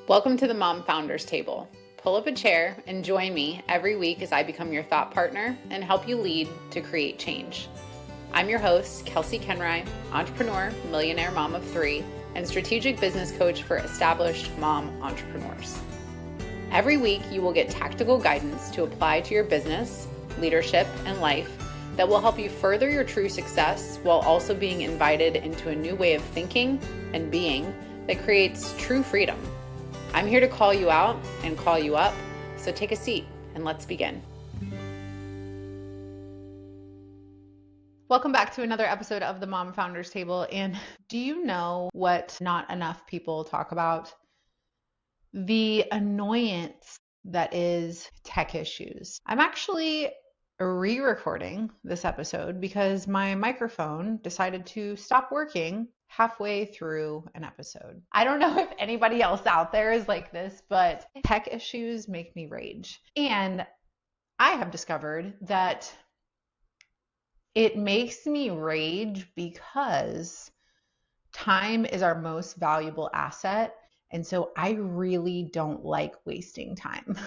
Welcome to the Mom Founders Table. Pull up a chair and join me every week as I become your thought partner and help you lead to create change. I'm your host, Kelsey Kenry, entrepreneur, millionaire mom of three, and strategic business coach for established mom entrepreneurs. Every week, you will get tactical guidance to apply to your business, leadership, and life that will help you further your true success while also being invited into a new way of thinking and being that creates true freedom. I'm here to call you out and call you up, so take a seat and let's begin. Welcome back to another episode of the Mom Founders Table. And do you know what not enough people talk about? The annoyance that is tech issues. I'm actually re-recording this episode because my microphone decided to stop working halfway through an episode. I don't know if anybody else out there is like this, but tech issues make me rage. And I have discovered that it makes me rage because time is our most valuable asset. And so I really don't like wasting time.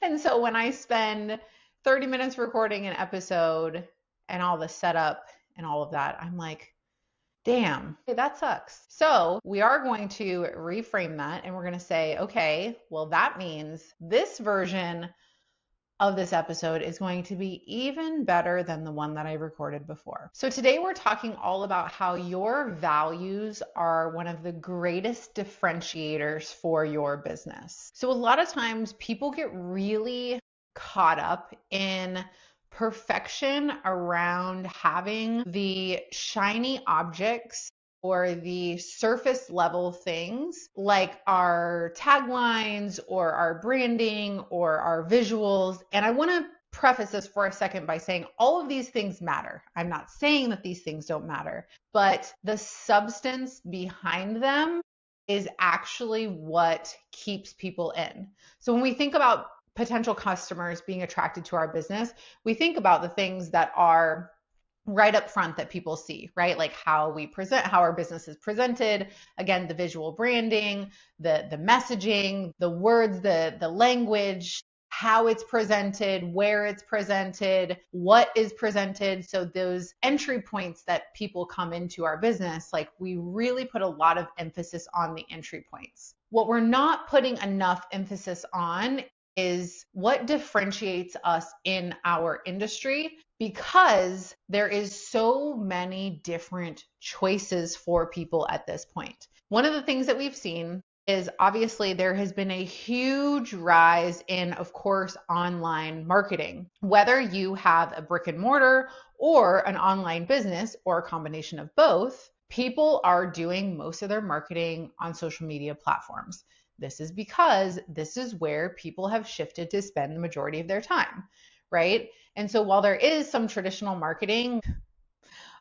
And so when I spend 30 minutes recording an episode and all the setup and all of that, I'm like, damn, that sucks. So we are going to reframe that and we're going to say, okay, well, that means this version of this episode is going to be even better than the one that I recorded before. So today we're talking all about how your values are one of the greatest differentiators for your business. So a lot of times people get really caught up in perfection around having the shiny objects or the surface level things like our taglines or our branding or our visuals. And I want to preface this for a second by saying all of these things matter. I'm not saying that these things don't matter, but the substance behind them is actually what keeps people in. So when we think about potential customers being attracted to our business, we think about the things that are right up front that people see, right? Like how we present, how our business is presented. Again, the visual branding, the messaging, the words, the language, how it's presented, where it's presented, what is presented. So those entry points that people come into our business, like we really put a lot of emphasis on the entry points. What we're not putting enough emphasis on is what differentiates us in our industry, because there is so many different choices for people at this point. One of the things that we've seen is obviously there has been a huge rise in, of course, online marketing. Whether you have a brick and mortar or an online business or a combination of both, people are doing most of their marketing on social media platforms. This is because this is where people have shifted to spend the majority of their time, right? And so while there is some traditional marketing,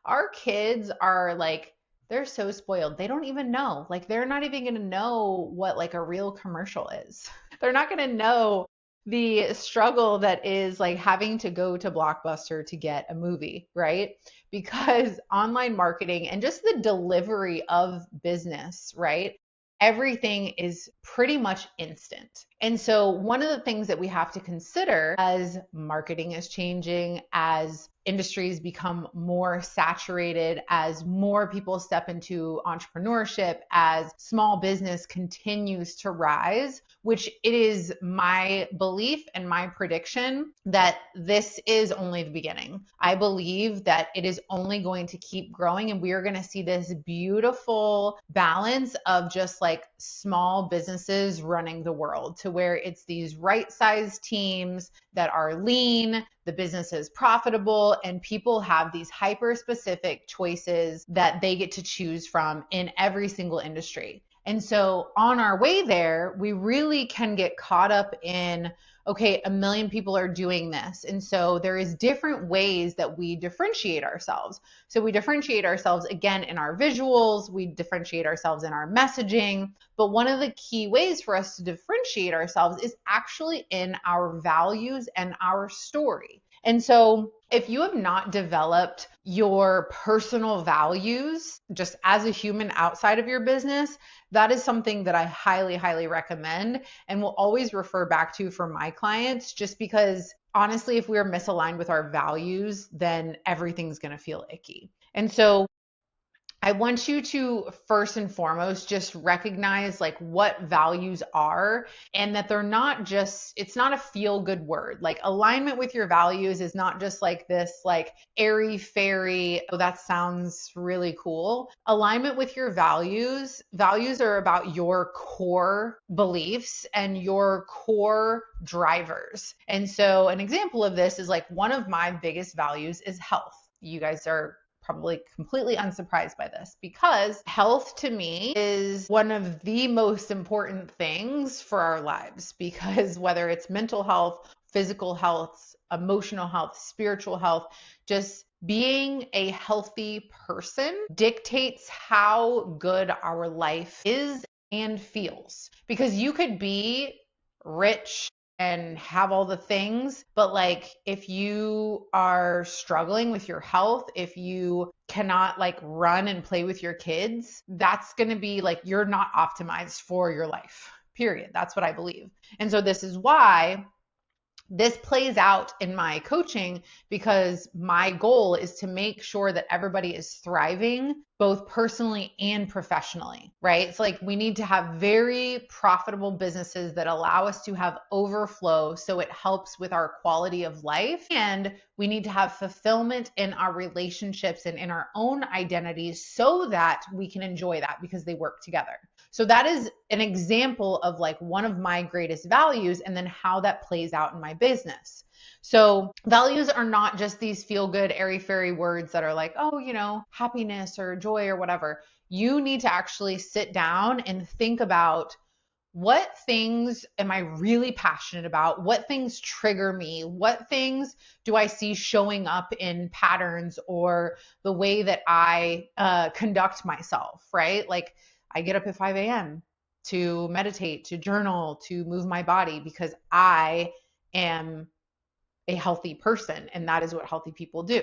our kids are like, they're so spoiled. They don't even know. Like, they're not even going to know what like a real commercial is. They're not going to know the struggle that is like having to go to Blockbuster to get a movie, right? Because online marketing and just the delivery of business, right? Everything is pretty much instant. And so one of the things that we have to consider as marketing is changing, as industries become more saturated, as more people step into entrepreneurship, as small business continues to rise, which it is my belief and my prediction that this is only the beginning. I believe that it is only going to keep growing, and we are going to see this beautiful balance of just like small businesses running the world, to where it's these right-sized teams that are lean, the business is profitable, and people have these hyper-specific choices that they get to choose from in every single industry. And so on our way there, we really can get caught up in, okay, 1 million people are doing this. And so there is different ways that we differentiate ourselves. So we differentiate ourselves again in our visuals, we differentiate ourselves in our messaging. But one of the key ways for us to differentiate ourselves is actually in our values and our story. And so if you have not developed your personal values just as a human outside of your business, that is something that I highly, highly recommend and will always refer back to for my clients, just because honestly, if we're misaligned with our values, then everything's going to feel icky. And so I want you to first and foremost just recognize like what values are, and that they're not just, it's not a feel good word. Like alignment with your values is not just like this like airy fairy, oh, that sounds really cool. Alignment with your values are about your core beliefs and your core drivers. And so an example of this is like one of my biggest values is health. You guys are probably completely unsurprised by this, because health to me is one of the most important things for our lives, because whether it's mental health, physical health, emotional health, spiritual health, just being a healthy person dictates how good our life is and feels. Because you could be rich and have all the things, but like if you are struggling with your health, if you cannot like run and play with your kids, that's going to be like you're not optimized for your life, period. That's what I believe. And so this is why this plays out in my coaching, because my goal is to make sure that everybody is thriving both personally and professionally, right? It's like we need to have very profitable businesses that allow us to have overflow so it helps with our quality of life. And we need to have fulfillment in our relationships and in our own identities so that we can enjoy that because they work together. So that is an example of like one of my greatest values, and then how that plays out in my business. So values are not just these feel good, airy fairy words that are like, oh, you know, happiness or joy or whatever. You need to actually sit down and think about, what things am I really passionate about? What things trigger me? What things do I see showing up in patterns or the way that I conduct myself, right? Like I get up at 5 a.m. to meditate, to journal, to move my body, because I am a healthy person, and that is what healthy people do.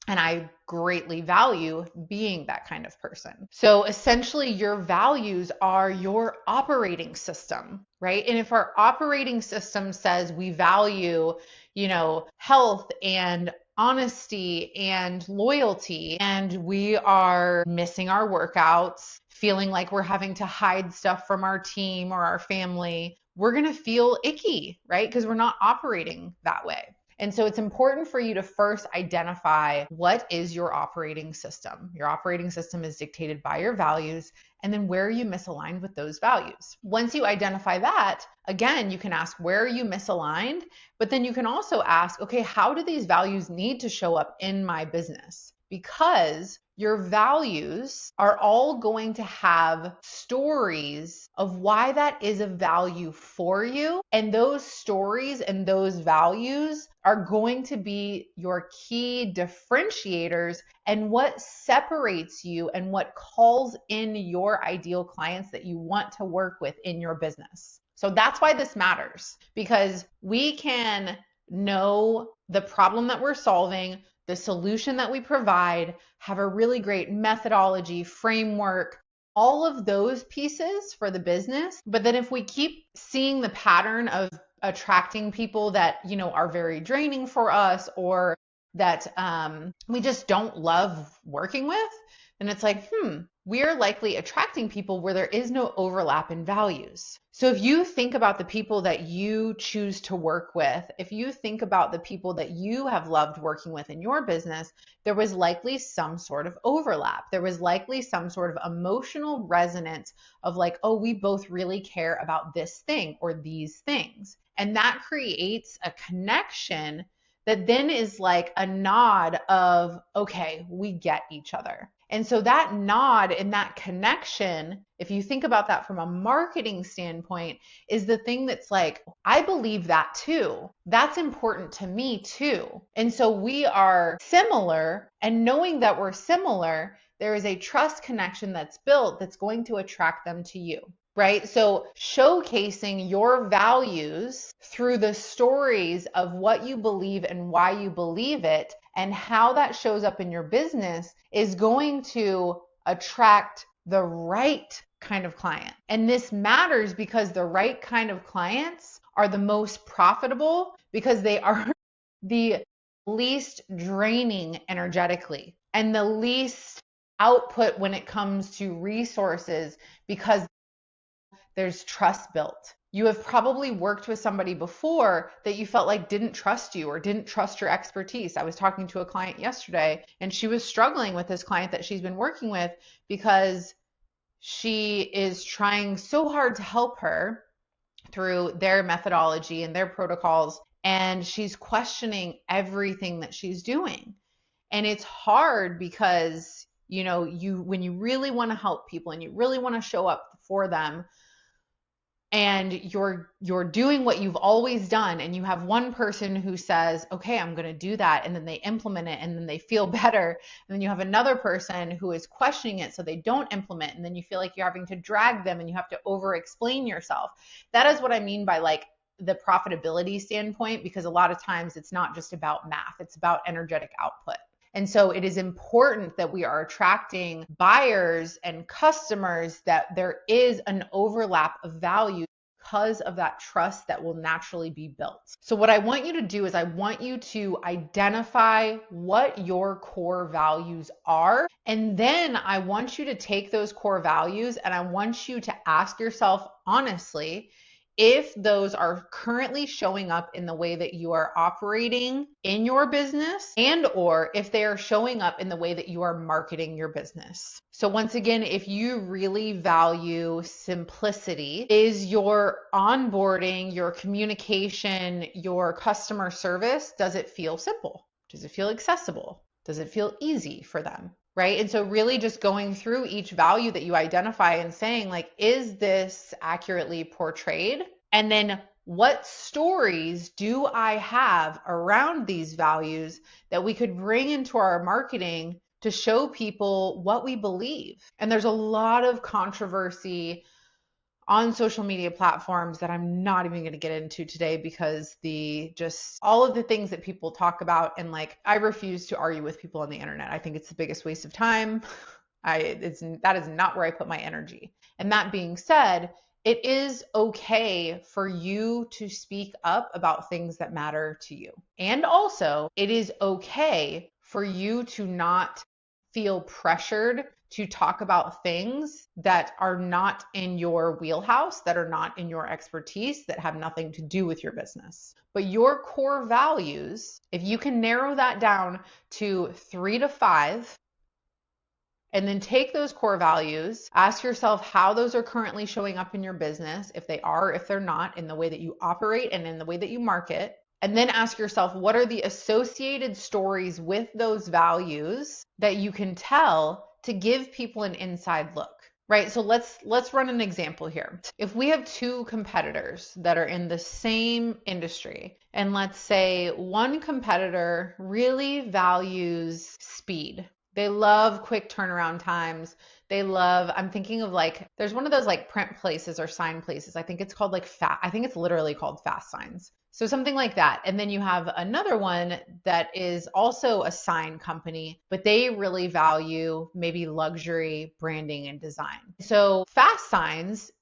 And I greatly value being that kind of person. So essentially, your values are your operating system, right? And if our operating system says we value, you know, health and honesty and loyalty, and we are missing our workouts, feeling like we're having to hide stuff from our team or our family, we're going to feel icky, right? Because we're not operating that way. And so it's important for you to first identify what is your operating system. Your operating system is dictated by your values, and then where are you misaligned with those values? Once you identify that, again, you can ask, where are you misaligned? But then you can also ask, okay, how do these values need to show up in my business? Because your values are all going to have stories of why that is a value for you. And those stories and those values are going to be your key differentiators and what separates you and what calls in your ideal clients that you want to work with in your business. So that's why this matters, because we can know the problem that we're solving, the solution that we provide, have a really great methodology, framework, all of those pieces for the business. But then if we keep seeing the pattern of attracting people that, you know, are very draining for us, or that we just don't love working with, then it's like, we're likely attracting people where there is no overlap in values. So if you think about the people that you choose to work with, if you think about the people that you have loved working with in your business, there was likely some sort of overlap. There was likely some sort of emotional resonance of like, oh, we both really care about this thing or these things. And that creates a connection that then is like a nod of, okay, we get each other. And so that nod and that connection, if you think about that from a marketing standpoint, is the thing that's like, I believe that too. That's important to me too. And so we are similar, and knowing that we're similar, there is a trust connection that's built that's going to attract them to you. Right? So showcasing your values through the stories of what you believe and why you believe it, and how that shows up in your business, is going to attract the right kind of client. And this matters because the right kind of clients are the most profitable because they are the least draining energetically and the least output when it comes to resources because there's trust built. You have probably worked with somebody before that you felt like didn't trust you or didn't trust your expertise. I was talking to a client yesterday and she was struggling with this client that she's been working with because she is trying so hard to help her through their methodology and their protocols, and she's questioning everything that she's doing. And it's hard because, when you really want to help people and you really want to show up for them, and you're doing what you've always done, and you have one person who says, okay, I'm going to do that, and then they implement it and then they feel better, and then you have another person who is questioning it so they don't implement, and then you feel like you're having to drag them and you have to over explain yourself. That is what I mean by like the profitability standpoint, because a lot of times it's not just about math, it's about energetic output. And so it is important that we are attracting buyers and customers, that there is an overlap of value because of that trust that will naturally be built. So what I want you to do is I want you to identify what your core values are. And then I want you to take those core values and I want you to ask yourself honestly, if those are currently showing up in the way that you are operating in your business, and or if they are showing up in the way that you are marketing your business. So once again, if you really value simplicity, is your onboarding, your communication, your customer service, does it feel simple? Does it feel accessible? Does it feel easy for them? Right? And so really just going through each value that you identify and saying like, is this accurately portrayed? And then what stories do I have around these values that we could bring into our marketing to show people what we believe? And there's a lot of controversy on social media platforms that I'm not even going to get into today, because all of the things that people talk about, and like, I refuse to argue with people on the internet. I think it's the biggest waste of time. That is not where I put my energy. And that being said, it is okay for you to speak up about things that matter to you. And also, it is okay for you to not feel pressured to talk about things that are not in your wheelhouse, that are not in your expertise, that have nothing to do with your business. But your core values, if you can narrow that down to 3 to 5, and then take those core values, ask yourself how those are currently showing up in your business, if they are, if they're not, in the way that you operate and in the way that you market. And then ask yourself, what are the associated stories with those values that you can tell to give people an inside look, right? So let's run an example here. If we have two competitors that are in the same industry, and let's say one competitor really values speed. They love quick turnaround times. I'm thinking of like, there's one of those like print places or sign places. I think it's called like I think it's literally called Fast Signs. So something like that. And then you have another one that is also a sign company, but they really value maybe luxury branding and design. So Fast Signs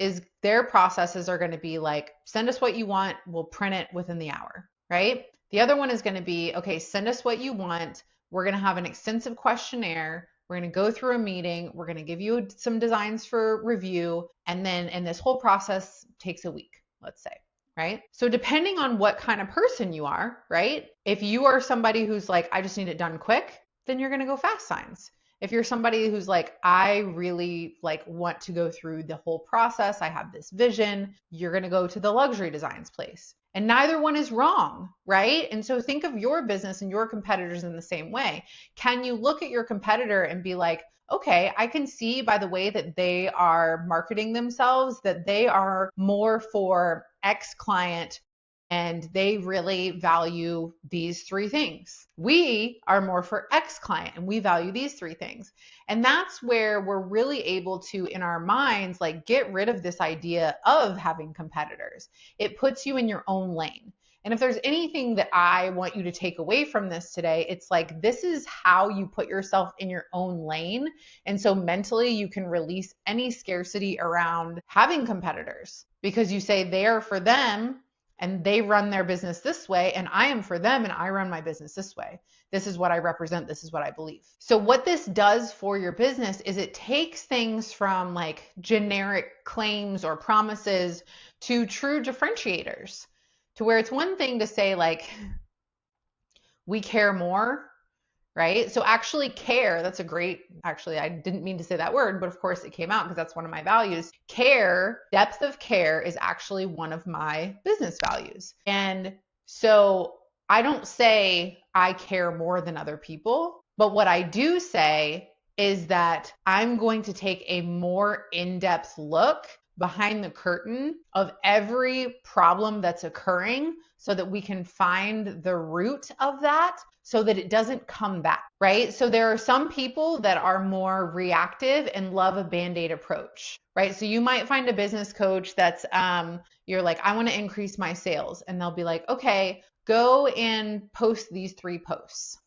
their processes are going to be like, send us what you want, we'll print it within the hour, right? The other one is going to be, okay, send us what you want. We're going to have an extensive questionnaire. We're going to go through a meeting. We're going to give you some designs for review. And this whole process takes a week, let's say. Right? So depending on what kind of person you are, right? If you are somebody who's like, I just need it done quick, then you're going to go Fast Signs. If you're somebody who's like, I really like want to go through the whole process, I have this vision, you're going to go to the luxury designs place. And neither one is wrong, right? And so think of your business and your competitors in the same way. Can you look at your competitor and be like, okay, I can see by the way that they are marketing themselves that they are more for X client and they really value these 3 things. We are more for X client and we value these 3 things. And that's where we're really able to, in our minds, like get rid of this idea of having competitors. It puts you in your own lane. And if there's anything that I want you to take away from this today, it's like, this is how you put yourself in your own lane. And so mentally you can release any scarcity around having competitors, because you say they are for them and they run their business this way, and I am for them and I run my business this way. This is what I represent. This is what I believe. So what this does for your business is it takes things from like generic claims or promises to true differentiators, to where it's one thing to say like, we care more, right? So actually care, that's a great, actually, I didn't mean to say that word, but of course it came out because that's one of my values. Care, depth of care is actually one of my business values. And so I don't say I care more than other people, but what I do say is that I'm going to take a more in-depth look behind the curtain of every problem that's occurring so that we can find the root of that so that it doesn't come back, right? So there are some people that are more reactive and love a Band-Aid approach, right? So you might find a business coach that's, you're like, I want to increase my sales. And they'll be like, okay, go and post these 3 posts.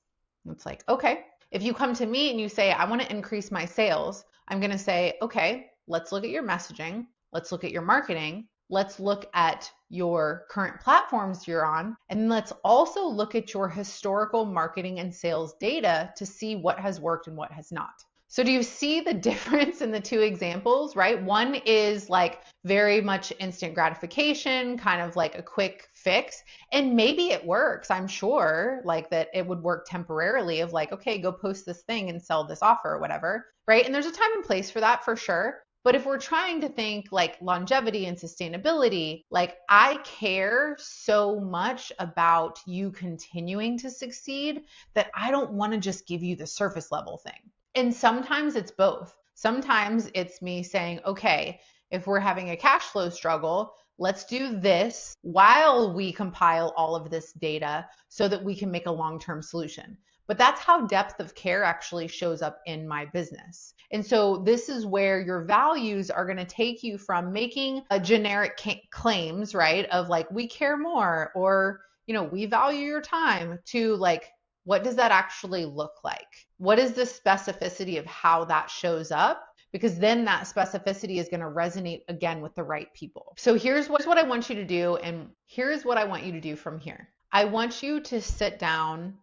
It's like, okay. If you come to me and you say, I want to increase my sales, I'm going to say, okay, let's look at your messaging. Let's look at your marketing. Let's look at your current platforms you're on. And let's also look at your historical marketing and sales data to see what has worked and what has not. So do you see the difference in the 2 examples, right? One is like very much instant gratification, kind of like a quick fix. And maybe it works. I'm sure like that it would work temporarily of like, okay, go post this thing and sell this offer or whatever, right? And there's a time and place for that for sure. But if we're trying to think like longevity and sustainability, like I care so much about you continuing to succeed that I don't want to just give you the surface level thing. And sometimes it's both. Sometimes it's me saying, okay, if we're having a cash flow struggle, let's do this while we compile all of this data so that we can make a long-term solution. But that's how depth of care actually shows up in my business. And so this is where your values are going to take you from making a generic claims, right? Of like, we care more, or, we value your time, to like, what does that actually look like? What is the specificity of how that shows up? Because then that specificity is going to resonate again with the right people. So here's what I want you to do. And here's what I want you to do from here. I want you to sit down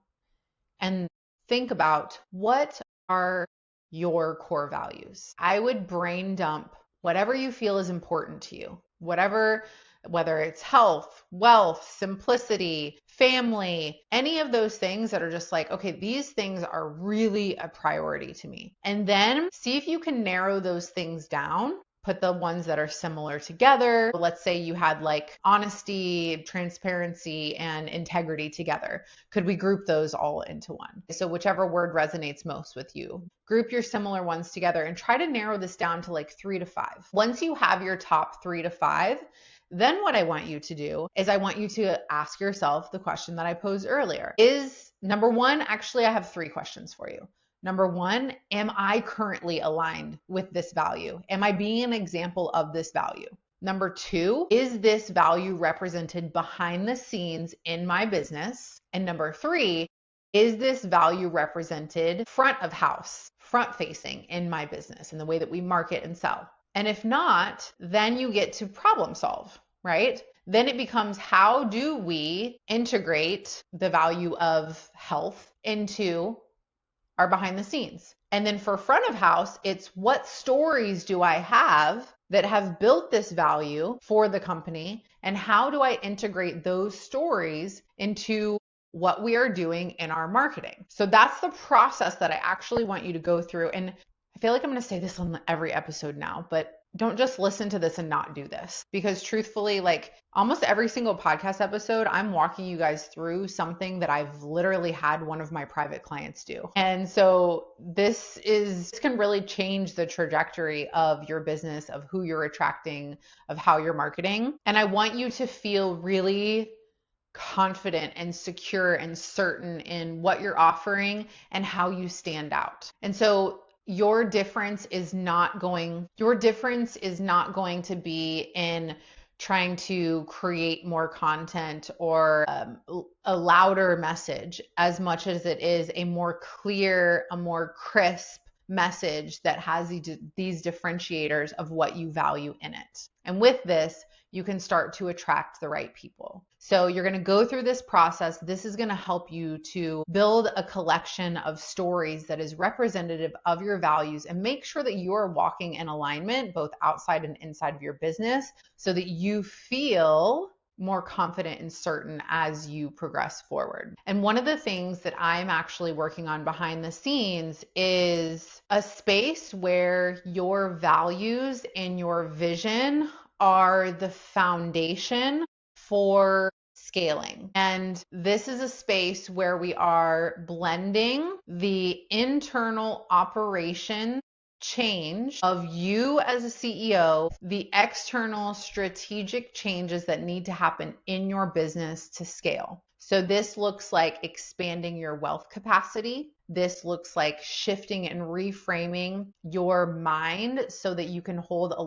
and think about, what are your core values? I would brain dump whatever you feel is important to you, whether it's health, wealth, simplicity, family, any of those things that are just like, okay, these things are really a priority to me. And then see if you can narrow those things down. Put the ones that are similar together. Let's say you had like honesty, transparency, and integrity together. Could we group those all into one? So whichever word resonates most with you, group your similar ones together and try to narrow this down to like 3 to 5. Once you have your top 3 to 5, then what I want you to do is I want you to ask yourself the question that I posed earlier. Is number 1, actually, I have 3 questions for you. Number 1, am I currently aligned with this value? Am I being an example of this value? Number 2, is this value represented behind the scenes in my business? And number 3, is this value represented front of house, front facing in my business in the way that we market and sell? And if not, then you get to problem solve, right? Then it becomes, how do we integrate the value of health into are behind the scenes? And then for front of house, it's what stories do I have that have built this value for the company, and how do I integrate those stories into what we are doing in our marketing? So that's the process that I actually want you to go through. And I feel like I'm going to say this on every episode now, but don't just listen to this and not do this, because truthfully, like almost every single podcast episode, I'm walking you guys through something that I've literally had one of my private clients do. And so this can really change the trajectory of your business, of who you're attracting, of how you're marketing. And I want you to feel really confident and secure and certain in what you're offering and how you stand out. And so your difference is not going to be in trying to create more content or a louder message as much as it is a more clear, a more crisp message that has these differentiators of what you value in it. And with this, you can start to attract the right people. So you're going to go through this process. This is going to help you to build a collection of stories that is representative of your values and make sure that you are walking in alignment both outside and inside of your business so that you feel more confident and certain as you progress forward. And one of the things that I'm actually working on behind the scenes is a space where your values and your vision are the foundation for scaling. And this is a space where we are blending the internal operation change of you as a CEO, the external strategic changes that need to happen in your business to scale. So this looks like expanding your wealth capacity. This looks like shifting and reframing your mind so that you can hold a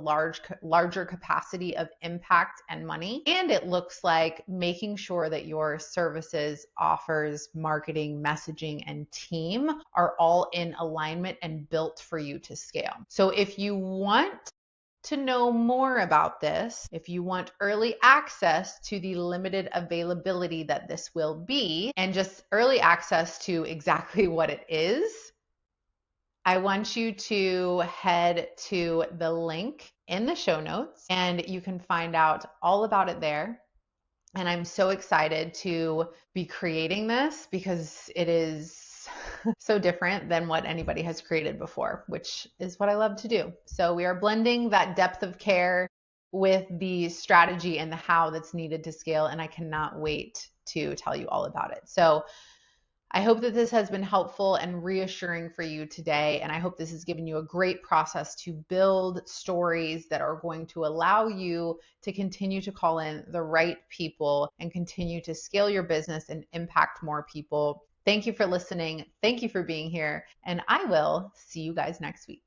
larger capacity of impact and money. And it looks like making sure that your services, offers, marketing, messaging, and team are all in alignment and built for you to scale. So if you want to know more about this, if you want early access to the limited availability that this will be, and just early access to exactly what it is, I want you to head to the link in the show notes and you can find out all about it there. And I'm so excited to be creating this because it is so different than what anybody has created before, which is what I love to do. So we are blending that depth of care with the strategy and the how that's needed to scale. And I cannot wait to tell you all about it. So I hope that this has been helpful and reassuring for you today. And I hope this has given you a great process to build stories that are going to allow you to continue to call in the right people and continue to scale your business and impact more people. Thank you for listening. Thank you for being here. And I will see you guys next week.